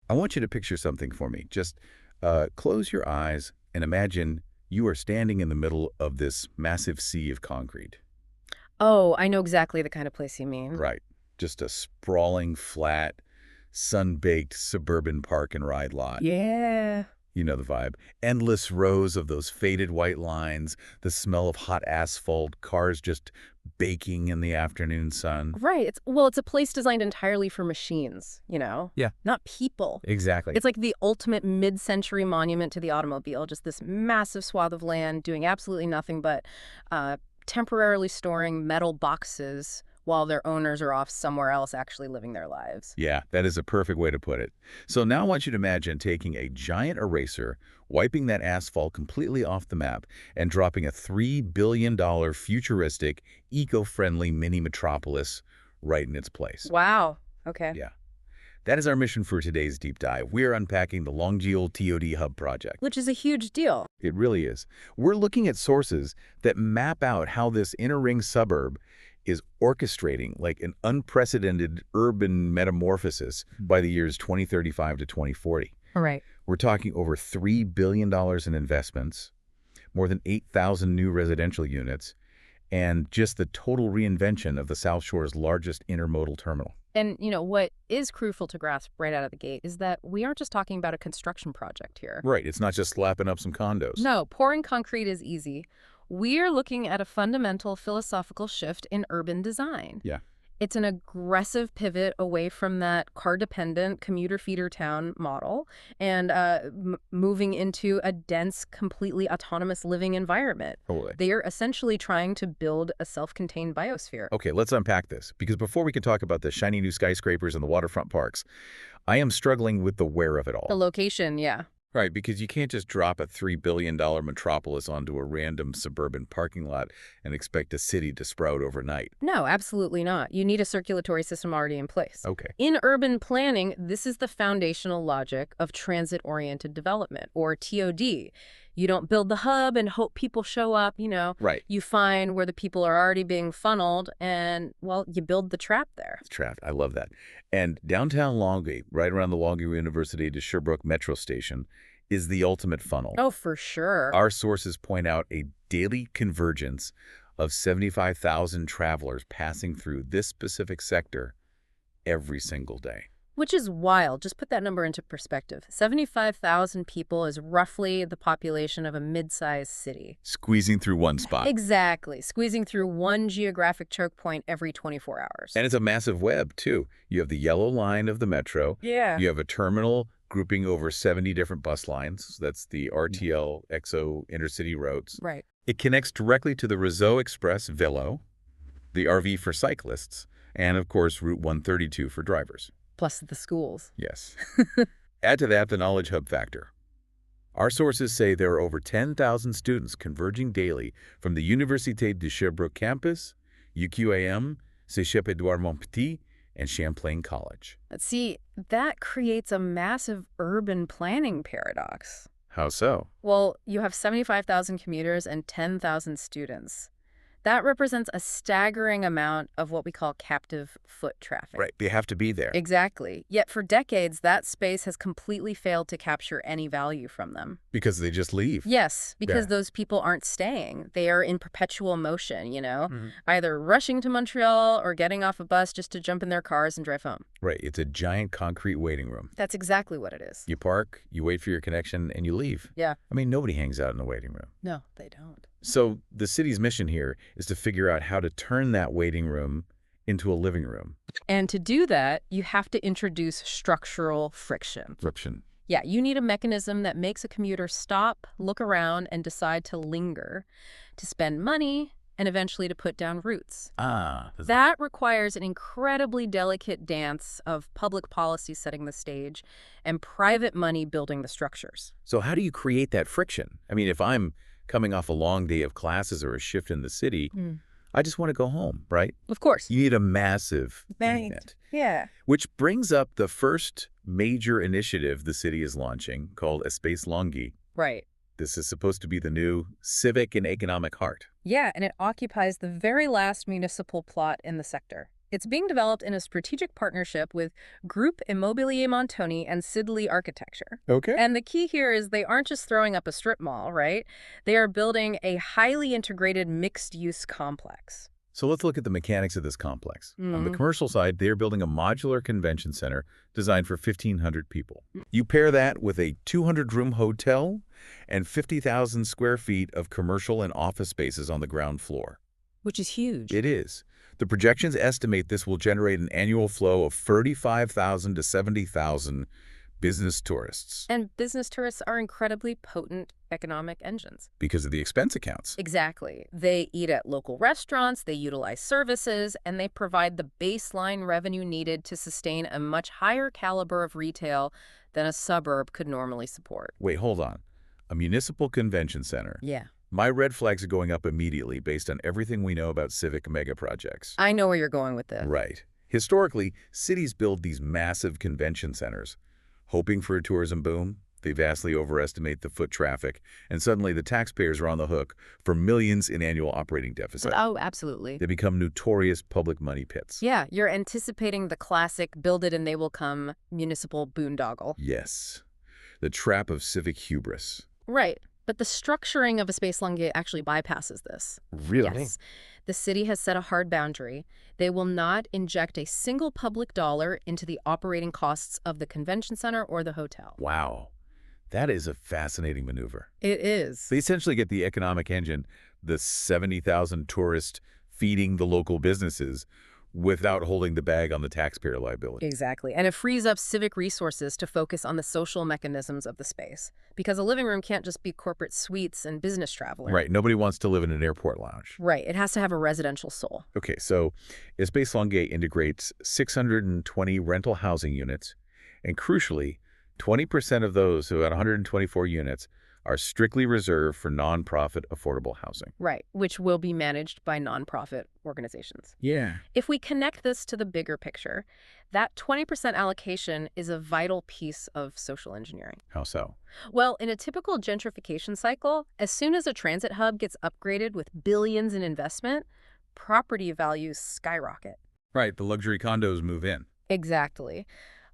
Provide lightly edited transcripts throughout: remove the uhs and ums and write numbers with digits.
I want you to picture something for me. Just close your eyes and imagine you are standing in the middle of this massive sea of concrete. Oh, I know exactly the kind of place you mean. Right. Just a sprawling, flat, sun-baked suburban park and ride lot. Yeah. You know the vibe. Endless rows of those faded white lines, the smell of hot asphalt, cars just baking in the afternoon sun. Right. It's a place designed entirely for machines, Yeah, not people. exactly. It's like the ultimate mid-century monument to the automobile, just this massive swath of land doing absolutely nothing but uh, temporarily storing metal boxes while their owners are off somewhere else actually living their lives. Yeah, that is a perfect way to put it. So now I want you to imagine taking a giant eraser, wiping that asphalt completely off the map, and dropping a $3 billion futuristic, eco-friendly mini metropolis right in its place. Wow. Okay. Yeah. That is our mission for today's deep dive. We're unpacking the Longue-Rive TOD Hub project. Which is a huge deal. It really is. We're looking at sources that map out how this inner ring suburb is orchestrating like an unprecedented urban metamorphosis by the years 2035 to 2040. All right. We're talking over $3 billion in investments, more than 8,000 new residential units, and just the total reinvention of the South Shore's largest intermodal terminal. And, what is crucial to grasp right out of the gate is that we aren't just talking about a construction project here. Right, it's not just slapping up some condos. No, pouring concrete is easy. We're looking at a fundamental philosophical shift in urban design. Yeah. It's an aggressive pivot away from that car-dependent commuter feeder town model and moving into a dense, completely autonomous living environment. Totally. They are essentially trying to build a self-contained biosphere. Okay, let's unpack this, because before we can talk about the shiny new skyscrapers and the waterfront parks, I am struggling with the where of it all. The location, yeah. Right, because you can't just drop a $3 billion metropolis onto a random suburban parking lot and expect a city to sprout overnight. No, absolutely not. You need a circulatory system already in place. Okay. In urban planning, this is the foundational logic of transit-oriented development, or TOD. You don't build the hub and hope people show up, Right. You find where the people are already being funneled and, well, you build the trap there. It's trapped. I love that. And downtown Longueuil, right around the Longueuil University to Sherbrooke Metro Station, is the ultimate funnel. Oh, for sure. Our sources point out a daily convergence of 75,000 travelers passing through this specific sector every single day. Which is wild. Just put that number into perspective. 75,000 people is roughly the population of a mid-sized city. Squeezing through one spot. Exactly. Squeezing through one geographic choke point every 24 hours. And it's a massive web, too. You have the yellow line of the metro. Yeah. You have a terminal grouping over 70 different bus lines. That's the RTL XO intercity roads. Right. It connects directly to the Réseau Express Vélo, the RV for cyclists, and, of course, Route 132 for drivers. Plus the schools. Yes. Add to that the knowledge hub factor. Our sources say there are over 10,000 students converging daily from the Université de Sherbrooke campus, UQAM, Cégep Édouard Montpetit, and Champlain College. See, that creates a massive urban planning paradox. How so? Well, you have 75,000 commuters and 10,000 students. That represents a staggering amount of what we call captive foot traffic. Right, they have to be there. Exactly. Yet for decades, that space has completely failed to capture any value from them. Because they just leave. Yes, because Yeah. those people aren't staying. They are in perpetual motion, either rushing to Montreal or getting off a bus just to jump in their cars and drive home. Right, it's a giant concrete waiting room. That's exactly what it is. You park, you wait for your connection, and you leave. Yeah. I mean, nobody hangs out in the waiting room. No, they don't. So the city's mission here is to figure out how to turn that waiting room into a living room. And to do that, you have to introduce structural friction. Friction. Yeah, you need a mechanism that makes a commuter stop, look around, and decide to linger, to spend money, and eventually to put down roots. That requires an incredibly delicate dance of public policy setting the stage and private money building the structures. So how do you create that friction? I mean, if I'm coming off a long day of classes or a shift in the city, I just want to go home, right? Of course. You need a massive event. Yeah. Which brings up the first major initiative the city is launching called Espace Longueuil. Right. This is supposed to be the new civic and economic heart. Yeah, and it occupies the very last municipal plot in the sector. It's being developed in a strategic partnership with Groupe Immobilier Montoni and Sidley Architecture. Okay. And the key here is they aren't just throwing up a strip mall, right? They are building a highly integrated mixed-use complex. So let's look at the mechanics of this complex. On the Mhm. commercial side, they're building a modular convention center designed for 1,500 people. You pair that with a 200-room hotel and 50,000 square feet of commercial and office spaces on the ground floor. Which is huge. It is. The projections estimate this will generate an annual flow of 35,000 to 70,000 business tourists And business tourists are incredibly potent economic engines. because of the expense accounts. Exactly. They eat at local restaurants, they utilize services, and they provide the baseline revenue needed to sustain a much higher caliber of retail than a suburb could normally support. Wait, hold on. A municipal convention center. Yeah. My red flags are going up immediately based on everything we know about civic mega projects. I know where you're going with this. Right. Historically, cities build these massive convention centers, hoping for a tourism boom. They vastly overestimate the foot traffic, and suddenly the taxpayers are on the hook for millions in annual operating deficit. Oh, absolutely. They become notorious public money pits. Yeah, you're anticipating the classic build it and they will come municipal boondoggle. Yes. The trap of civic hubris. Right. But the structuring of Espace Longueuil actually bypasses this. Really? Yes. The city has set a hard boundary. They will not inject a single public dollar into the operating costs of the convention center or the hotel. Wow. That is a fascinating maneuver. It is. They essentially get the economic engine, the 70,000 tourists feeding the local businesses, without holding the bag on the taxpayer liability. Exactly. And it frees up civic resources to focus on the social mechanisms of the space. Because a living room can't just be corporate suites and business travelers. Right. Nobody wants to live in an airport lounge. Right. It has to have a residential soul. Okay, so Espace Longueuil integrates 620 rental housing units, and crucially, 20% of those, so about 124 units, are strictly reserved for nonprofit affordable housing. Right. Which will be managed by nonprofit organizations. Yeah. If we connect this to the bigger picture, that 20% allocation is a vital piece of social engineering. How so? Well, in a typical gentrification cycle, as soon as a transit hub gets upgraded with billions in investment, property values skyrocket. Right, the luxury condos move in. Exactly.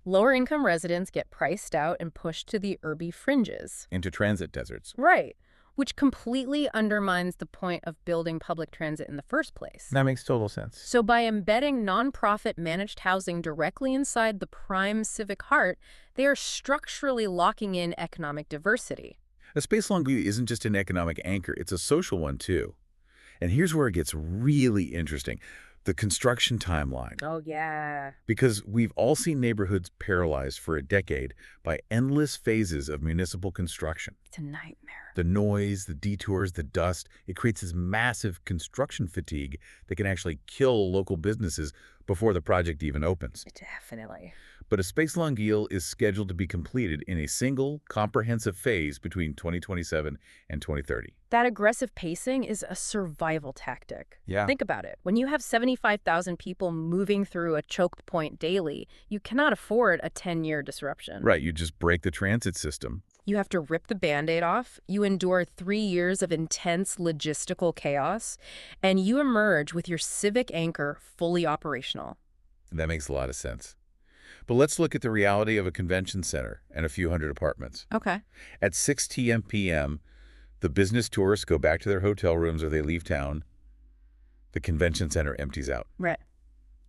Lower-income residents get priced out and pushed to the urban fringes. Into transit deserts. Right. Which completely undermines the point of building public transit in the first place. That makes total sense. So by embedding nonprofit managed housing directly inside the prime civic heart, they are structurally locking in economic diversity. Espace Longueuil isn't just an economic anchor, it's a social one too. And here's where it gets really interesting. The construction timeline. Oh, yeah. Because we've all seen neighborhoods paralyzed for a decade by endless phases of municipal construction. It's a nightmare. The noise, the detours, the dust, it creates this massive construction fatigue that can actually kill local businesses before the project even opens. Definitely. But Espace Longueuil is scheduled to be completed in a single, comprehensive phase between 2027 and 2030. That aggressive pacing is a survival tactic. Yeah. Think about it. When you have 75,000 people moving through a choke point daily, you cannot afford a 10-year disruption. Right, you just break the transit system. You have to rip the Band-Aid off, you endure 3 years of intense logistical chaos, and you emerge with your civic anchor fully operational. That makes a lot of sense. But let's look at the reality of a convention center and a few hundred apartments. Okay. At 6 p.m., the business tourists go back to their hotel rooms or they leave town. The convention center empties out. Right.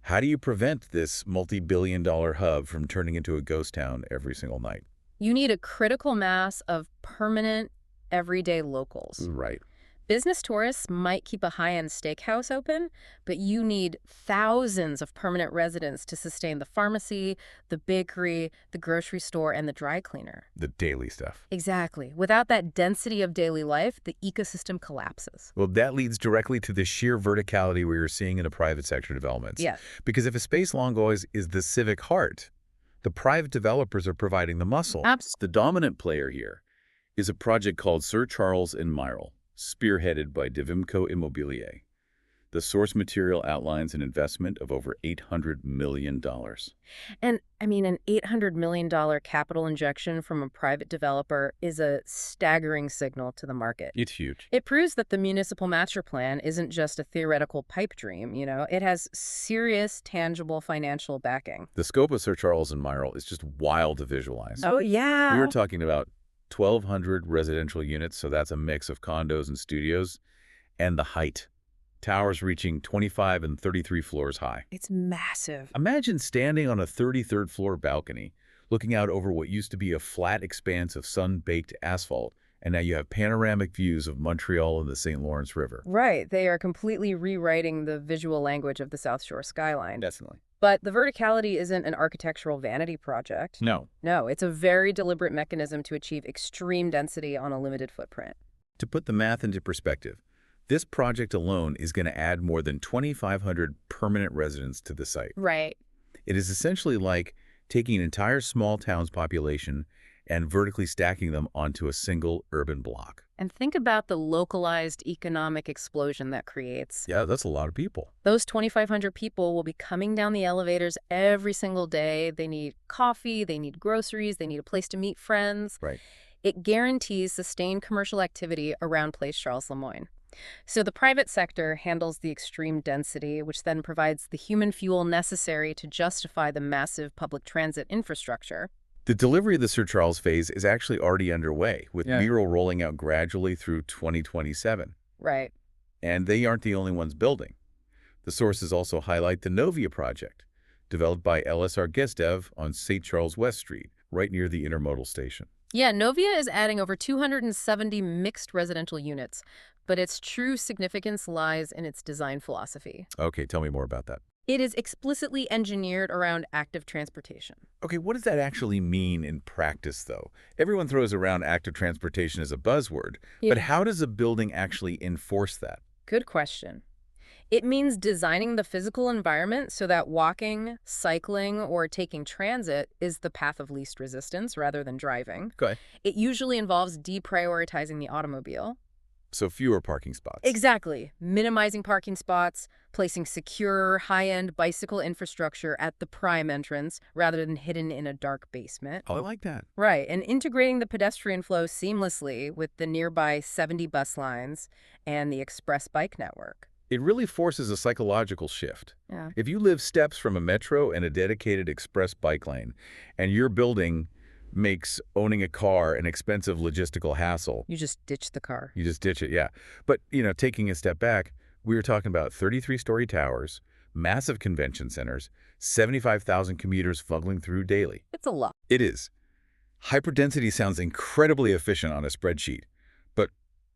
How do you prevent this multi-billion-dollar hub from turning into a ghost town every single night? You need a critical mass of permanent, everyday locals. Right. Business tourists might keep a high-end steakhouse open, but you need thousands of permanent residents to sustain the pharmacy, the bakery, the grocery store, and the dry cleaner. The daily stuff. Exactly. Without that density of daily life, the ecosystem collapses. Well, that leads directly to the sheer verticality we are seeing in the private sector developments. Yes. Because if Espace Longueuil is the civic heart, the private developers are providing the muscle. The dominant player here is a project called Sir Charles Myral, spearheaded by Divimco Immobilier. The source material outlines an investment of over $800 million. And, I mean, an $800 million capital injection from a private developer is a staggering signal to the market. It's huge. It proves that the municipal master plan isn't just a theoretical pipe dream, you know. It has serious, tangible financial backing. The scope of Sir Charles and Myral is just wild to visualize. Oh, yeah. We were talking about 1,200 residential units, so that's a mix of condos and studios, and the height. Towers reaching 25 and 33 floors high. It's massive. Imagine standing on a 33rd floor balcony, looking out over what used to be a flat expanse of sun-baked asphalt, and now you have panoramic views of Montreal and the St. Lawrence River. Right. They are completely rewriting the visual language of the South Shore skyline. Definitely. But the verticality isn't an architectural vanity project. No. No, it's a very deliberate mechanism to achieve extreme density on a limited footprint. To put the math into perspective, this project alone is going to add more than 2,500 permanent residents to the site. Right. It is essentially like taking an entire small town's population and vertically stacking them onto a single urban block. And think about the localized economic explosion that creates. Yeah, that's a lot of people. Those 2,500 people will be coming down the elevators every single day. They need coffee, they need groceries, they need a place to meet friends. Right. It guarantees sustained commercial activity around Place Charles Myral. So the private sector handles the extreme density, which then provides the human fuel necessary to justify the massive public transit infrastructure. The delivery of the Sir Charles phase is actually already underway, with Myral rolling out gradually through 2027. Right. And they aren't the only ones building. The sources also highlight the Novia project, developed by LSR Gestev on St. Charles West Street, right near the intermodal station. Yeah, Novia is adding over 270 mixed residential units, but its true significance lies in its design philosophy. Okay, tell me more about that. It is explicitly engineered around active transportation. Okay, what does that actually mean in practice, though? Everyone throws around active transportation as a buzzword, but how does a building actually enforce that? Good question. It means designing the physical environment so that walking, cycling, or taking transit is the path of least resistance rather than driving. Okay. It usually involves deprioritizing the automobile. So fewer parking spots. Exactly. Minimizing parking spots, placing secure, high-end bicycle infrastructure at the prime entrance rather than hidden in a dark basement. Oh, I like that. Right, and integrating the pedestrian flow seamlessly with the nearby 70 bus lines and the express bike network. It really forces a psychological shift. Yeah. If you live steps from a metro and a dedicated express bike lane, and your building makes owning a car an expensive logistical hassle. You just ditch the car. You just ditch it, yeah. But, taking a step back, we were talking about 33-story towers, massive convention centers, 75,000 commuters fumbling through daily. It's a lot. It is. Hyperdensity sounds incredibly efficient on a spreadsheet, but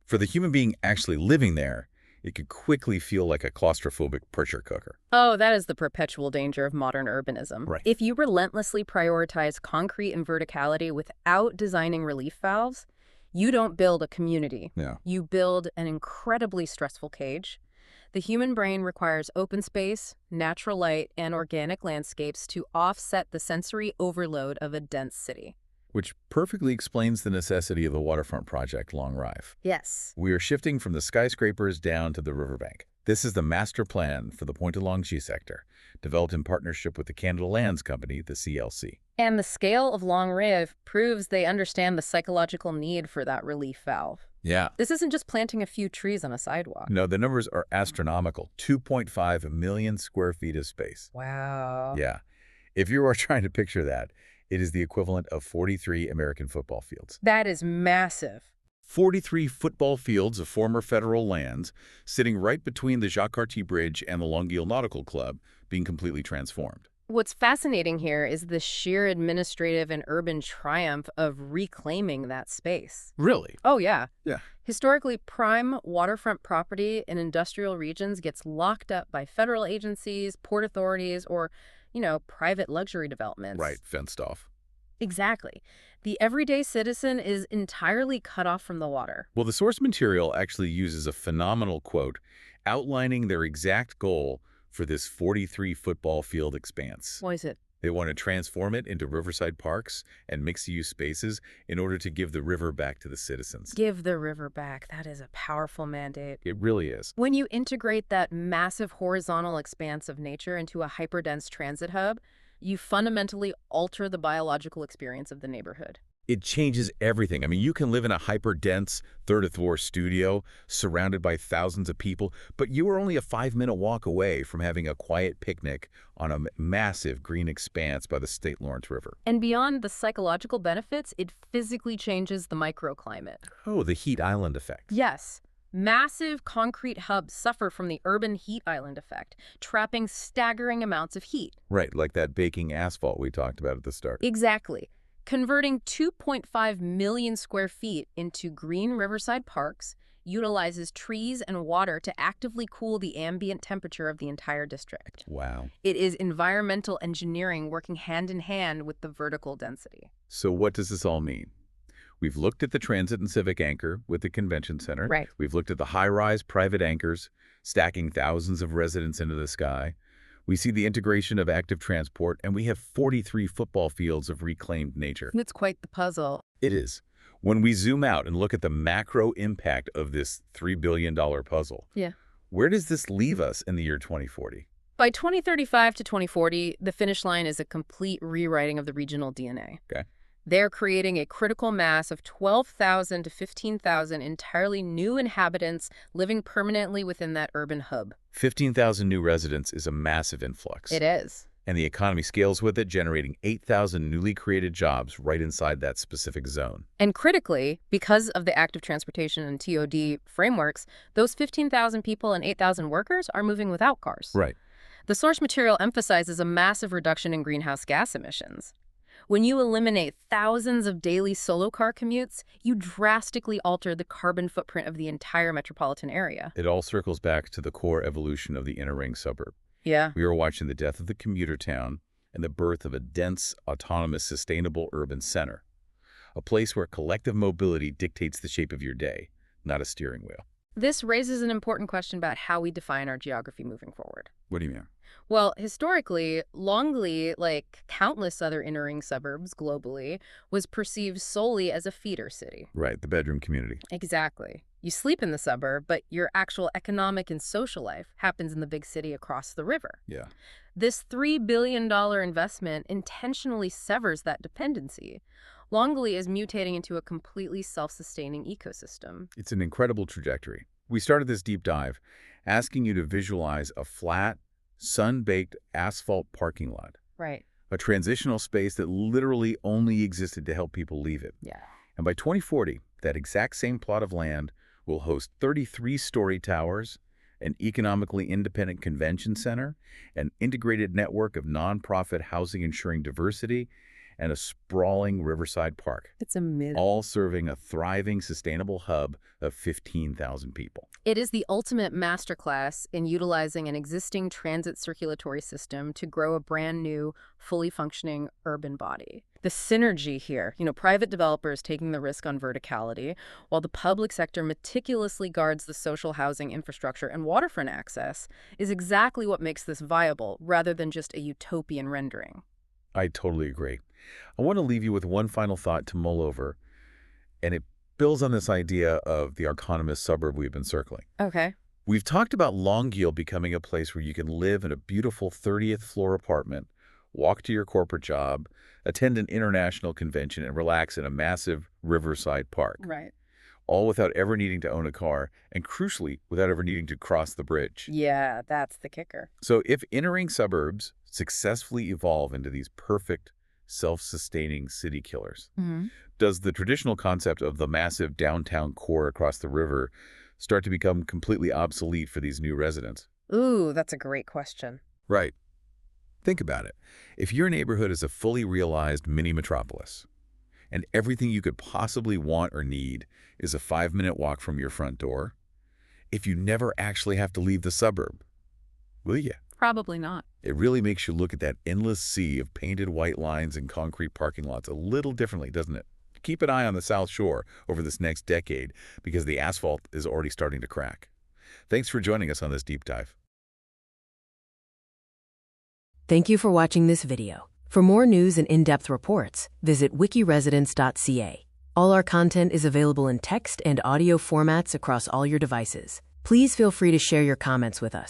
for the human being actually living there, it could quickly feel like a claustrophobic pressure cooker. Oh, that is the perpetual danger of modern urbanism. Right. If you relentlessly prioritize concrete and verticality without designing relief valves, you don't build a community. Yeah. You build an incredibly stressful cage. The human brain requires open space, natural light, and organic landscapes to offset the sensory overload of a dense city. Which perfectly explains the necessity of the waterfront project, Longue-Rive. Yes. We are shifting from the skyscrapers down to the riverbank. This is the master plan for the Pointe-à-Longueuil sector, developed in partnership with the Canada Lands Company, the CLC. And the scale of Longue-Rive proves they understand the psychological need for that relief valve. Yeah. This isn't just planting a few trees on a sidewalk. No, the numbers are astronomical. 2.5 million square feet of space. Wow. Yeah. If you are trying to picture that, it is the equivalent of 43 American football fields. That is massive. 43 football fields of former federal lands, sitting right between the Jacques Cartier Bridge and the Longueuil Nautical Club, being completely transformed. What's fascinating here is the sheer administrative and urban triumph of reclaiming that space. Really? Oh, yeah. Yeah. Historically, prime waterfront property in industrial regions gets locked up by federal agencies, port authorities, or private luxury developments. Right, fenced off. Exactly. The everyday citizen is entirely cut off from the water. Well, the source material actually uses a phenomenal quote outlining their exact goal for this 43 football field expanse. What is it? They want to transform it into riverside parks and mixed-use spaces in order to give the river back to the citizens. Give the river back. That is a powerful mandate. It really is. When you integrate that massive horizontal expanse of nature into a hyperdense transit hub, you fundamentally alter the biological experience of the neighborhood. It changes everything. I mean, you can live in a hyper-dense third-floor studio surrounded by thousands of people, but you are only a 5-minute walk away from having a quiet picnic on a massive green expanse by the St. Lawrence River. And beyond the psychological benefits, it physically changes the microclimate. Oh, the heat island effect. Yes. Massive concrete hubs suffer from the urban heat island effect, trapping staggering amounts of heat. Right, like that baking asphalt we talked about at the start. Exactly. Converting 2.5 million square feet into green riverside parks utilizes trees and water to actively cool the ambient temperature of the entire district. Wow. It is environmental engineering working hand in hand with the vertical density. So what does this all mean? We've looked at the transit and civic anchor with the convention center. Right. We've looked at the high-rise private anchors, stacking thousands of residents into the sky. We see the integration of active transport, and we have 43 football fields of reclaimed nature. It's quite the puzzle. It is. When we zoom out and look at the macro impact of this $3 billion puzzle, where does this leave us in the year 2040? By 2035 to 2040, the finish line is a complete rewriting of the regional DNA. Okay. They're creating a critical mass of 12,000 to 15,000 entirely new inhabitants living permanently within that urban hub. 15,000 new residents is a massive influx. It is. And the economy scales with it, generating 8,000 newly created jobs right inside that specific zone. And critically, because of the active transportation and TOD frameworks, those 15,000 people and 8,000 workers are moving without cars. Right. The source material emphasizes a massive reduction in greenhouse gas emissions. When you eliminate thousands of daily solo car commutes, you drastically alter the carbon footprint of the entire metropolitan area. It all circles back to the core evolution of the inner ring suburb. Yeah. We are watching the death of the commuter town and the birth of a dense, autonomous, sustainable urban center. A place where collective mobility dictates the shape of your day, not a steering wheel. This raises an important question about how we define our geography moving forward. What do you mean? Well, historically, Longue-Rive, like countless other inner-ring suburbs globally, was perceived solely as a feeder city. Right, the bedroom community. Exactly. You sleep in the suburb, but your actual economic and social life happens in the big city across the river. Yeah. This $3 billion investment intentionally severs that dependency. Longue-Rive is mutating into a completely self-sustaining ecosystem. It's an incredible trajectory. We started this deep dive asking you to visualize a flat, sun-baked asphalt parking lot. Right. A transitional space that literally only existed to help people leave it. Yeah. And by 2040, that exact same plot of land will host 33-story towers, an economically independent convention center, an integrated network of nonprofit housing ensuring diversity, and a sprawling riverside park. It's a myth. All serving a thriving, sustainable hub of 15,000 people. It is the ultimate masterclass in utilizing an existing transit circulatory system to grow a brand new, fully functioning urban body. The synergy here, private developers taking the risk on verticality, while the public sector meticulously guards the social housing infrastructure and waterfront access, is exactly what makes this viable, rather than just a utopian rendering. I totally agree. I want to leave you with one final thought to mull over, and it builds on this idea of the autonomous suburb we've been circling. Okay. We've talked about Longueuil becoming a place where you can live in a beautiful 30th floor apartment, walk to your corporate job, attend an international convention, and relax in a massive riverside park. Right. All without ever needing to own a car, and crucially, without ever needing to cross the bridge. Yeah, that's the kicker. So if inner-ring suburbs successfully evolve into these perfect, self-sustaining city killers, does the traditional concept of the massive downtown core across the river start to become completely obsolete for these new residents? Ooh, that's a great question. Right. Think about it. If your neighborhood is a fully realized mini-metropolis, and everything you could possibly want or need is a 5-minute walk from your front door, if you never actually have to leave the suburb, will you? Probably not. It really makes you look at that endless sea of painted white lines and concrete parking lots a little differently, doesn't it? Keep an eye on the South Shore over this next decade because the asphalt is already starting to crack. Thanks for joining us on this deep dive. Thank you for watching this video. For more news and in-depth reports, visit wikiresidence.ca. All our content is available in text and audio formats across all your devices. Please feel free to share your comments with us.